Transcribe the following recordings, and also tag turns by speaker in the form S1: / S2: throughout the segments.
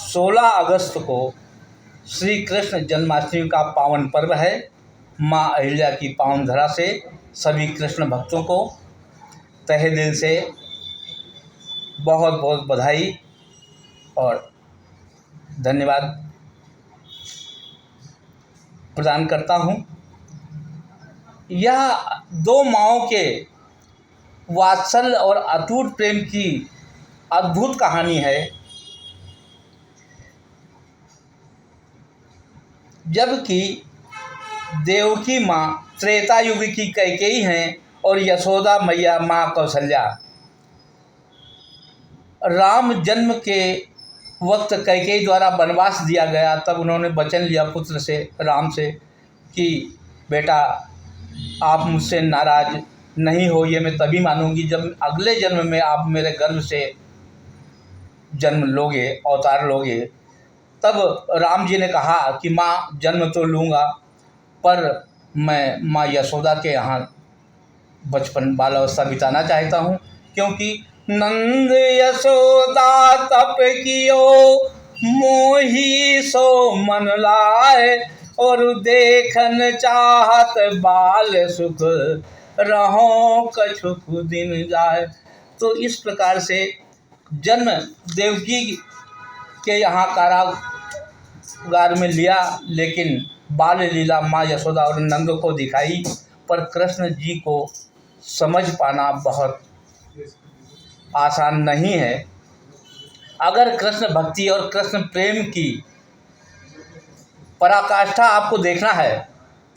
S1: 16 अगस्त को श्री कृष्ण जन्माष्टमी का पावन पर्व है। माँ अहिल्या की पावन धरा से सभी कृष्ण भक्तों को तहे दिल से बहुत बहुत बधाई और धन्यवाद प्रदान करता हूँ। यह दो माँओं के वात्सल्य और अटूट प्रेम की अद्भुत कहानी है। जबकि देवकी माँ त्रेता युग की कैकेयी हैं और यशोदा मैया माँ कौशल्या। राम जन्म के वक्त कैकेयी द्वारा वनवास दिया गया, तब उन्होंने वचन लिया पुत्र से, राम से, कि बेटा आप मुझसे नाराज़ नहीं हो, ये मैं तभी मानूंगी जब अगले जन्म में आप मेरे गर्भ से जन्म लोगे, अवतार लोगे। तब राम जी ने कहा कि माँ जन्म तो लूँगा, पर मैं माँ यशोदा के यहाँ बचपन बालावस्था बिताना चाहता हूँ, क्योंकि नंद यशोदा तप कियो मोही सो मन लाए, और देखन चाहत बाल सुख रहो कछुक दिन जाए। तो इस प्रकार से जन्म देवकी के यहाँ कारागार में लिया, लेकिन बाल लीला माँ यशोदा और नंद को दिखाई, पर कृष्ण जी को समझ पाना बहुत आसान नहीं है। अगर कृष्ण भक्ति और कृष्ण प्रेम की पराकाष्ठा आपको देखना है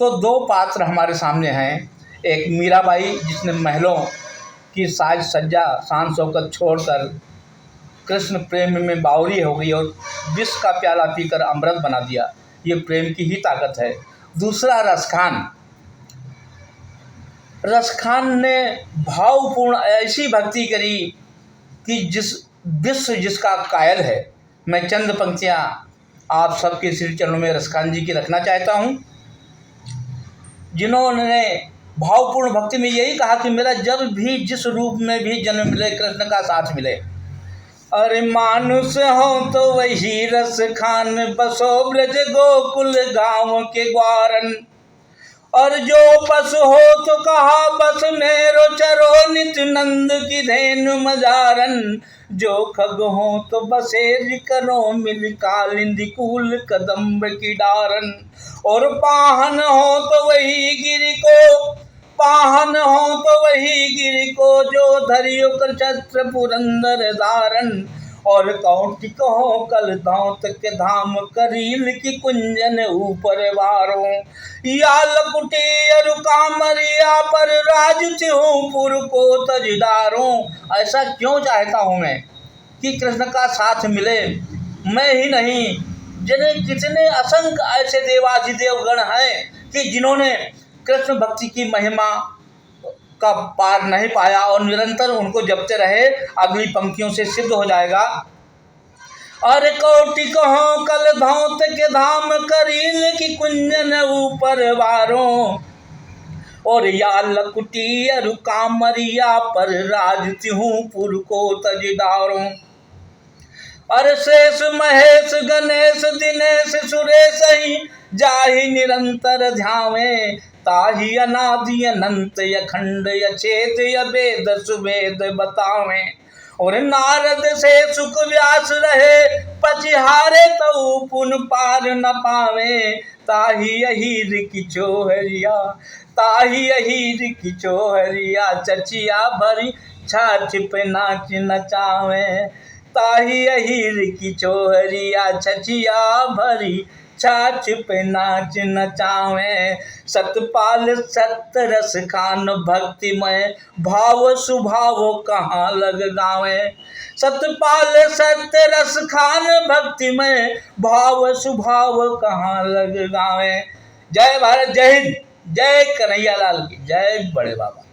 S1: तो दो पात्र हमारे सामने हैं। एक मीराबाई, जिसने महलों की साज सज्जा शान शौकत छोड़कर कृष्ण प्रेम में बावरी हो गई और विष का प्याला पीकर अमृत बना दिया। ये प्रेम की ही ताकत है। दूसरा रसखान। रसखान ने भावपूर्ण ऐसी भक्ति करी कि विश्व जिसका कायल है। मैं चंद पंक्तियाँ आप सबके श्री चरणों में रसखान जी की रखना चाहता हूँ, जिन्होंने भावपूर्ण भक्ति में यही कहा कि मेरा जब भी जिस रूप में भी जन्म मिले, कृष्ण का साथ मिले। अरे मानुष हो तो वही रसखान, बसो ब्रज गोकुल गाँव के ग्वारन, और जो पशु हो तो कहा बस मेरो चरो नित नंद की धेनु मजारन, जो खग हो तो बसेर करो मिल कालिंदी कूल कदम्ब की डारन, और पाहन हो तो वही गिरि को, पाहन हो तो वही गिरि को, जो धरियो कर छत्र पुरंदर धारन, और कौटिक हो कल दांत के धाम, करील की कुंजन ऊपर वारों, या लकुटी अरु कामरिया पर राज हूँ पुर को तजदारों। ऐसा क्यों चाहता हूँ मैं कि कृष्ण का साथ मिले। मैं ही नहीं, जिन्हें कितने असंख्य ऐसे देवाधिदेव गण हैं कि जिन्होंने कृष्ण भक्ति की महिमा का पार नहीं पाया और निरंतर उनको जपते रहे। अगली पंक्तियों से सिद्ध हो जाएगा। अरे कोटि कहो कल धौत के धाम, करील की कुंजन ऊपर वारों, और या लकुटी अरु कामरिया पर राज हूँ पुर को तजदारों। अरे शेष महेश गणेश दिनेश सुरेश ही जाहि निरंतर ध्यावे, ताहि अनादि अनंत अखंड अछेद अभेद सुभेद बतावे, और नारद से सुख व्यास रहे पचिहारे तो पुन पार न पावे, ताहि अहीर किचो हरिया, ताहि अहीर किचो हरिया, चचिया भरी छाछ पे नाच नचावे, ताहि अहीर किचो हरिया, छचिया भरी छाछ पे नाच नचावे। सतपाल सत रस खान भक्तिमय, भाव सुभाव कहाँ लग गावे, सतपाल सत रस खान भक्तिमय, भाव सुभाव कहाँ लग गावे। जय भारत, जय हिंद, जय कन्हैया लाल की जय, बड़े बाबा।